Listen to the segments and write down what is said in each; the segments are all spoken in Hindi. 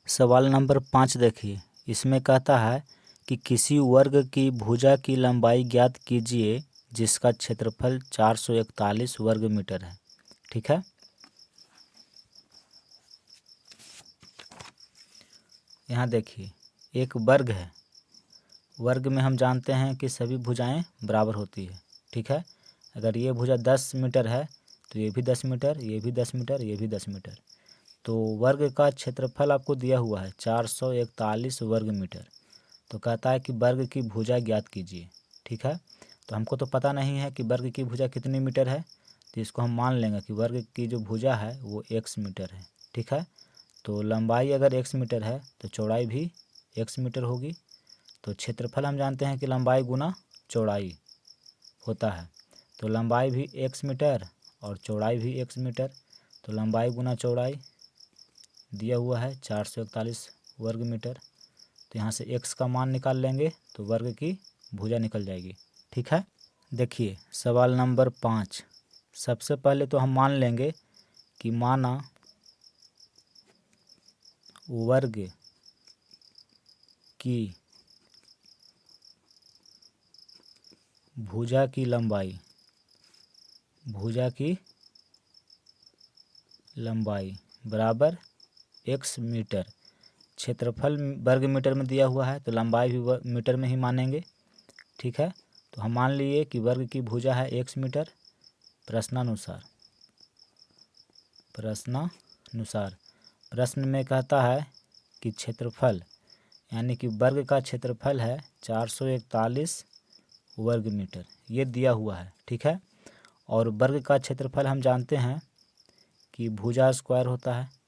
सवाल नंबर 5 देखिए, इसमें कहता है कि किसी वर्ग की भुजा की लंबाई ज्ञात कीजिए जिसका क्षेत्रफल 441 वर्ग मीटर है। ठीक है, यहाँ देखिए एक वर्ग है। वर्ग में हम जानते हैं कि सभी भुजाएं बराबर होती है। ठीक है, अगर ये भुजा 10 मीटर है तो ये भी 10 मीटर, ये भी 10 मीटर, ये भी 10 मीटर। तो वर्ग का क्षेत्रफल आपको दिया हुआ है 441 वर्ग मीटर। तो कहता है कि वर्ग की भुजा ज्ञात कीजिए। ठीक है, तो हमको तो पता नहीं है कि वर्ग की भुजा कितनी मीटर है, तो इसको हम मान लेंगे कि वर्ग की जो भुजा है वो x मीटर है। ठीक है, तो लंबाई अगर x मीटर है तो चौड़ाई भी x मीटर होगी। तो क्षेत्रफल हम जानते हैं कि लंबाई गुना चौड़ाई होता है, तो लंबाई भी x मीटर और चौड़ाई भी x मीटर। तो लंबाई गुना चौड़ाई दिया हुआ है 441 वर्ग मीटर। तो यहाँ से x का मान निकाल लेंगे तो वर्ग की भुजा निकल जाएगी। ठीक है, देखिए सवाल नंबर 5। सबसे पहले तो हम मान लेंगे कि माना वर्ग की भुजा की लंबाई बराबर x मीटर। क्षेत्रफल वर्ग मीटर में दिया हुआ है तो लंबाई भी मीटर में ही मानेंगे। ठीक है, तो हम मान लिए कि वर्ग की भुजा है x मीटर। प्रश्न में कहता है कि क्षेत्रफल यानी कि वर्ग का क्षेत्रफल है 441 वर्ग मीटर, ये दिया हुआ है। ठीक है, और वर्ग का क्षेत्रफल हम जानते हैं कि भुजा स्क्वायर होता है।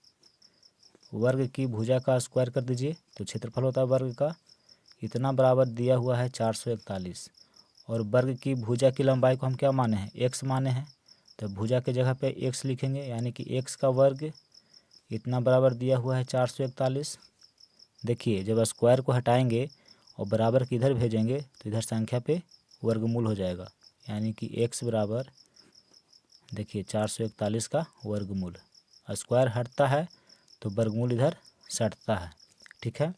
वर्ग की भुजा का स्क्वायर कर दीजिए तो क्षेत्रफल होता है वर्ग का, इतना बराबर दिया हुआ है 441। और वर्ग की भुजा की लंबाई को हम क्या माने हैं, x माने हैं, तो भुजा के जगह पे x लिखेंगे, यानी कि x का वर्ग इतना बराबर दिया हुआ है 441। देखिए जब स्क्वायर को हटाएंगे और बराबर की इधर भेजेंगे तो इधर संख्या पे वर्गमूल हो जाएगा, यानी कि x बराबर देखिए 441 का वर्गमूल। स्क्वायर हटता है तो वर्गमूल इधर सटता है। ठीक है,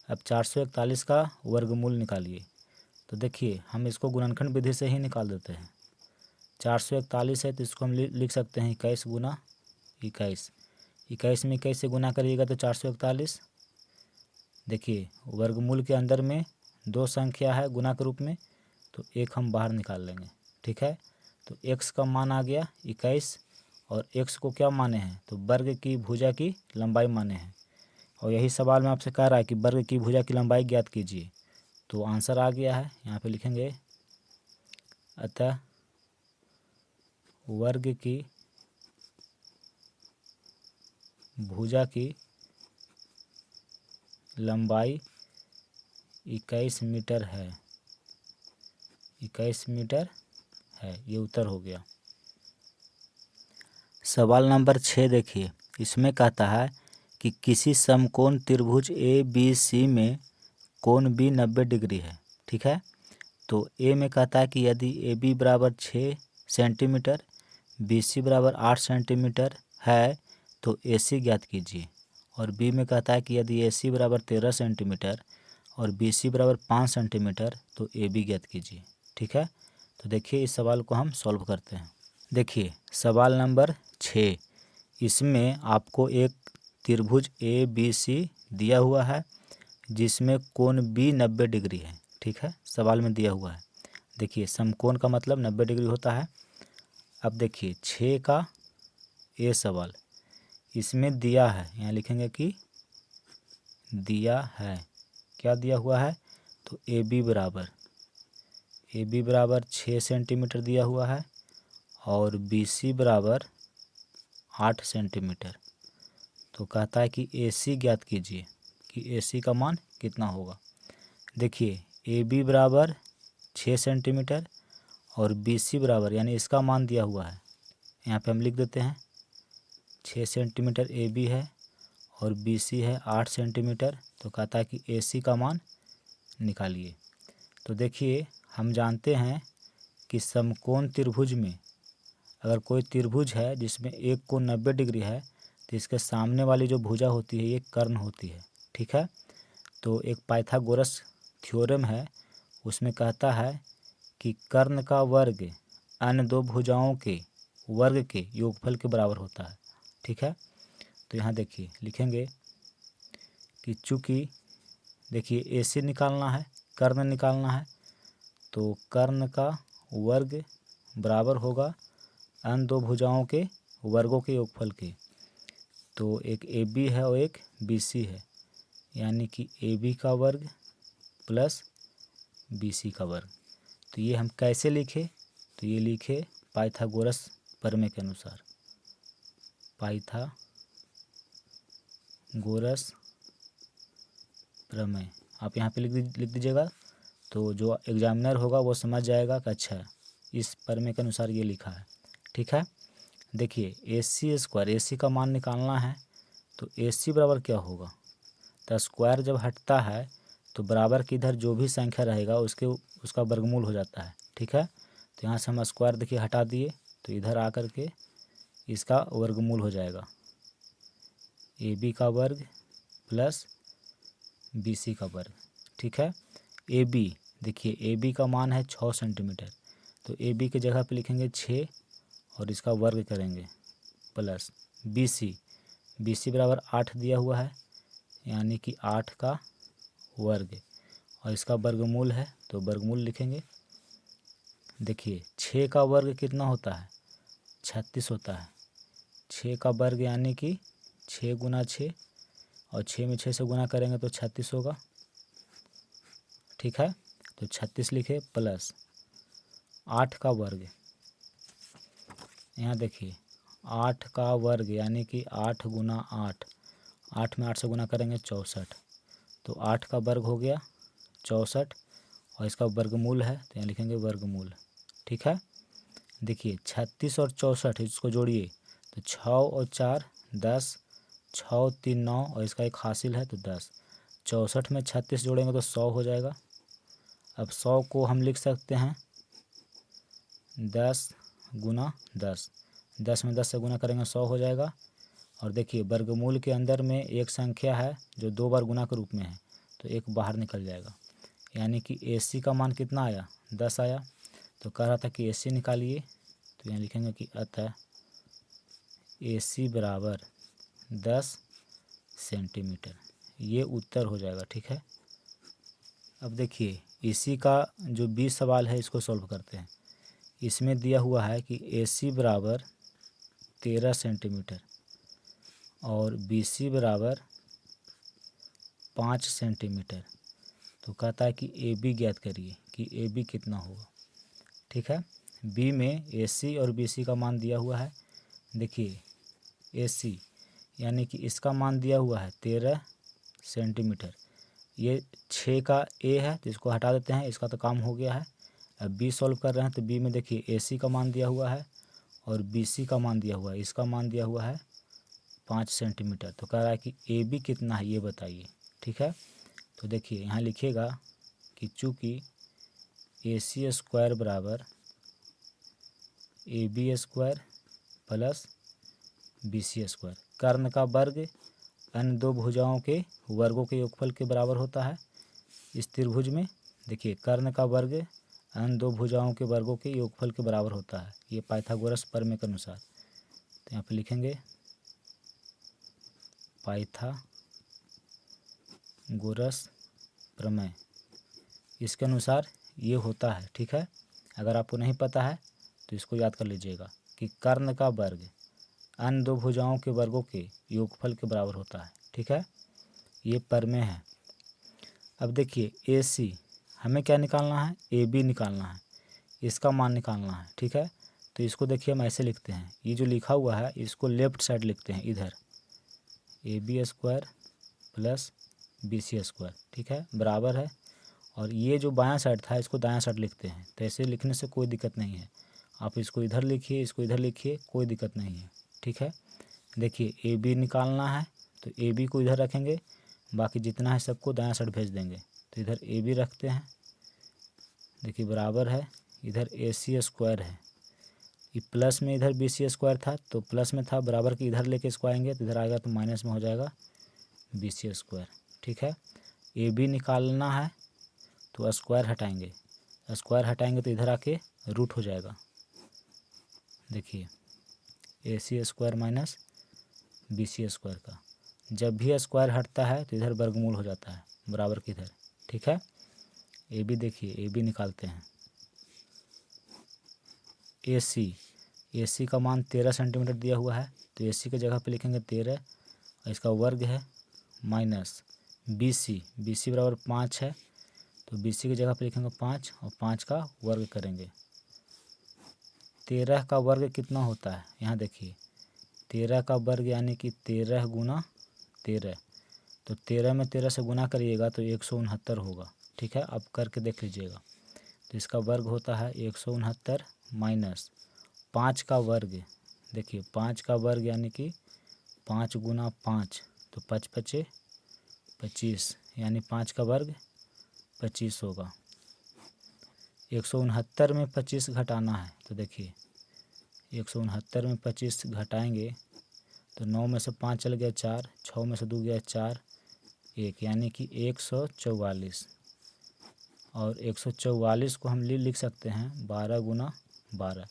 अब 441 का वर्गमूल निकालिए। तो देखिए हम इसको गुणनखंड विधि से ही निकाल देते हैं। 441 है तो इसको हम लिख सकते हैं 21 गुना 21। 21 में 21 से गुना करिएगा तो 441। देखिए वर्गमूल के अंदर में दो संख्या है गुना के रूप में, तो एक हम बाहर निकाल लेंगे। ठीक है, तो x का मान आ गया 21 और x को क्या माने हैं, तो वर्ग की भुजा की लंबाई माने हैं। और यही सवाल में आपसे कह रहा है कि वर्ग की भुजा की लंबाई ज्ञात कीजिए, तो आंसर आ गया है। यहाँ पे लिखेंगे अतः वर्ग की भुजा की लंबाई 21 मीटर है। 21 मीटर है, ये उत्तर हो गया। सवाल नंबर 6 देखिए, इसमें कहता है कि किसी समकोण त्रिभुज ABC में कोण B 90 डिग्री है। ठीक है, तो A में कहता है कि यदि AB बराबर 6 सेंटीमीटर, BC बराबर 8 सेंटीमीटर है तो AC ज्ञात कीजिए। और B में कहता है कि यदि AC बराबर 13 सेंटीमीटर और BC बराबर 5 सेंटीमीटर तो AB ज्ञात कीजिए। ठीक है, तो देखिए इस सवाल को हम सॉल्व करते हैं। देखिए सवाल नंबर 6, इसमें आपको एक त्रिभुज ABC दिया हुआ है जिसमें कोण B 90 डिग्री है। ठीक है, सवाल में दिया हुआ है। देखिए समकोण का मतलब 90 डिग्री होता है। अब देखिए 6 का ये सवाल इसमें दिया है, यहाँ लिखेंगे कि दिया है, क्या दिया हुआ है, तो AB बराबर 6 सेंटीमीटर दिया हुआ है और BC बराबर 8 सेंटीमीटर। तो कहता है कि AC ज्ञात कीजिए कि AC का मान कितना होगा। देखिए AB बराबर 6 सेंटीमीटर और BC बराबर यानी इसका मान दिया हुआ है, यहाँ पे हम लिख देते हैं 6 सेंटीमीटर AB है और BC है 8 सेंटीमीटर। तो कहता है कि AC का मान निकालिए। तो देखिए हम जानते हैं कि समकोण त्रिभुज में अगर कोई त्रिभुज है जिसमें एक कोण 90 डिग्री है तो इसके सामने वाली जो भुजा होती है ये कर्ण होती है, ठीक है। तो एक पाइथागोरस थ्योरम है, उसमें कहता है कि कर्ण का वर्ग अन्य दो भुजाओं के वर्ग के योगफल के बराबर होता है, ठीक है। तो यहाँ देखिए लिखेंगे कि चूँकि देखिए AC निकालना है, कर्ण निकालना है, तो कर्ण का वर्ग बराबर होगा अन्य दो भुजाओं के वर्गों के योगफल के। तो एक AB है और एक BC है, यानी कि AB का वर्ग प्लस BC का वर्ग। तो ये हम कैसे लिखे, तो ये लिखे पाइथागोरस प्रमेय के अनुसार। पाइथागोरस प्रमेय आप यहाँ पे लिख दीजिएगा, तो जो एग्जामिनर होगा वो समझ जाएगा कि अच्छा इस प्रमेय के अनुसार ये लिखा है, ठीक है। देखिए AC स्क्वायर, AC का मान निकालना है, तो AC बराबर क्या होगा, तो स्क्वायर जब हटता है तो बराबर के इधर जो भी संख्या रहेगा उसका वर्गमूल हो जाता है, ठीक है। तो यहाँ से हम स्क्वायर देखिए हटा दिए, तो इधर आकर के इसका वर्गमूल हो जाएगा AB का वर्ग प्लस BC का वर्ग, ठीक है। AB देखिए AB का मान है 6 सेंटीमीटर, तो AB की जगह पे लिखेंगे 6 और इसका वर्ग करेंगे प्लस BC बराबर 8 दिया हुआ है, यानी कि 8 का वर्ग और इसका वर्गमूल है, तो वर्गमूल लिखेंगे। देखिए 6 का वर्ग कितना होता है, 36 होता है। 6 का वर्ग यानी कि 6 गुना 6, और 6 में 6 से गुना करेंगे तो 36 होगा, ठीक है। तो 36 लिखे प्लस 8 का वर्ग, यहाँ देखिए 8 का वर्ग यानी कि 8 गुना 8, 8 में 8 से गुना करेंगे 64, तो 8 का वर्ग हो गया 64 और इसका वर्गमूल है, तो यहाँ लिखेंगे वर्गमूल, ठीक है। देखिए 36 और 64 इसको जोड़िए, तो 6 और 4 10, 6 3 9 और इसका एक हासिल है तो 10। 64 में 36 जोड़ेंगे तो 100 हो जाएगा। अब 100 को हम लिख सकते हैं 10 गुना 10, 10 में 10 से गुना करेंगे 100 हो जाएगा। और देखिए वर्गमूल के अंदर में एक संख्या है जो 2 बार गुना के रूप में है, तो एक बाहर निकल जाएगा, यानी कि AC का मान कितना आया, 10 आया। तो कह रहा था कि AC निकालिए, तो यहाँ लिखेंगे कि अतः AC बराबर 10 सेंटीमीटर, ये उत्तर हो जाएगा, ठीक है। अब देखिए इसी का जो 20 सवाल है इसको सॉल्व करते हैं। इसमें दिया हुआ है कि AC बराबर 13 सेंटीमीटर और BC बराबर 5 सेंटीमीटर। तो कहता है कि AB ज्ञात करिए कि AB कितना होगा, ठीक है। B में AC और BC का मान दिया हुआ है। देखिए AC यानी कि इसका मान दिया हुआ है 13 सेंटीमीटर, ये 6 का A है तो इसको हटा देते हैं, इसका तो काम हो गया है। अब B सॉल्व कर रहे हैं, तो B में देखिए AC का मान दिया हुआ है और BC का मान दिया हुआ है, इसका मान दिया हुआ है 5 सेंटीमीटर। तो कह रहा है कि AB कितना है ये बताइए, ठीक है। तो देखिए यहाँ लिखिएगा कि चूँकि AC स्क्वायर बराबर AB square plus BC square, कर्ण का वर्ग अन्य दो भुजाओं के वर्गों के योगफल के बराबर होता है। इस त्रिभुज में देखिए कर्ण का वर्ग अन्य दो भुजाओं के वर्गों के योगफल के बराबर होता है, ये पाइथागोरस प्रमेय के अनुसार। तो यहाँ पे लिखेंगे पाइथागोरस प्रमेय, इसके अनुसार ये होता है, ठीक है। अगर आपको नहीं पता है तो इसको याद कर लीजिएगा कि कर्ण का वर्ग अन्य दो भुजाओं के वर्गों के योगफल के बराबर होता है, ठीक है। ये प्रमेय है। अब देखिए AC हमें क्या निकालना है, AB निकालना है, इसका मान निकालना है, ठीक है। तो इसको देखिए हम ऐसे लिखते हैं, ये जो लिखा हुआ है इसको लेफ्ट साइड लिखते हैं, इधर AB square plus BC square, ठीक है, बराबर है। और ये जो बायां साइड था इसको दायां साइड लिखते हैं, तो ऐसे लिखने से कोई दिक्कत नहीं है, आप इसको इधर लिखिए, इसको इधर लिखिए, कोई दिक्कत नहीं है, ठीक है। देखिए AB निकालना है तो AB को इधर रखेंगे, बाकी जितना है सबको दायां साइड भेज देंगे। तो इधर AB रखते हैं, देखिए बराबर है, इधर AC स्क्वायर है, ये प्लस में इधर BC² था तो प्लस में था, बराबर के इधर लेके इसको आएंगे तो इधर आएगा तो माइनस में हो जाएगा BC²। ठीक है, AB निकालना है तो स्क्वायर हटाएंगे, स्क्वायर हटाएंगे तो इधर आके रूट हो जाएगा। देखिए AC² माइनस BC² का, जब भी स्क्वायर हटता है तो इधर वर्गमूल हो जाता है बराबर के इधर। ठीक है, AB देखिए, AB निकालते हैं। AC का मान 13 सेंटीमीटर दिया हुआ है तो AC की जगह पे लिखेंगे 13 और इसका वर्ग है माइनस BC बराबर 5 है तो BC की जगह पे लिखेंगे 5 और 5 का वर्ग करेंगे। 13 का वर्ग कितना होता है, यहाँ देखिए 13 का वर्ग यानी कि 13 गुना 13, तो 13 में 13 से गुना करिएगा तो 169 होगा। ठीक है, अब करके देख लीजिएगा। तो इसका वर्ग होता है 169 माइनस 5 का वर्ग। देखिए 5 का वर्ग यानी कि 5 गुना 5 तो 5 पचे 25, यानी 5 का वर्ग 25 होगा। 169 में 25 घटाना है तो देखिए 169 में 25 घटाएंगे तो 9 में से 5 चल गया 4, 6 में से 2 गया 4, 1 यानी कि 144। और 144 को हम लिख सकते हैं 12 गुना 12।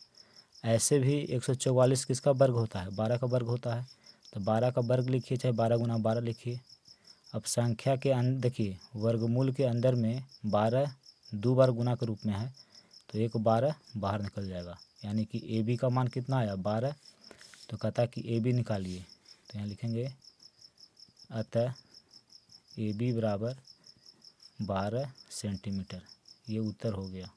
ऐसे भी 144 किसका वर्ग होता है, 12 का वर्ग होता है, तो 12 का वर्ग लिखिए चाहे 12 गुना 12 लिखिए। अब संख्या के अंदर देखिए वर्गमूल के अंदर में 12 दो बार गुना के रूप में है तो एक 12 बाहर निकल जाएगा, यानी कि AB का मान कितना आया 12। तो कहता है कि AB निकालिए, तो यहाँ लिखेंगे अतः AB बराबर 12 सेंटीमीटर। ये उत्तर हो गया।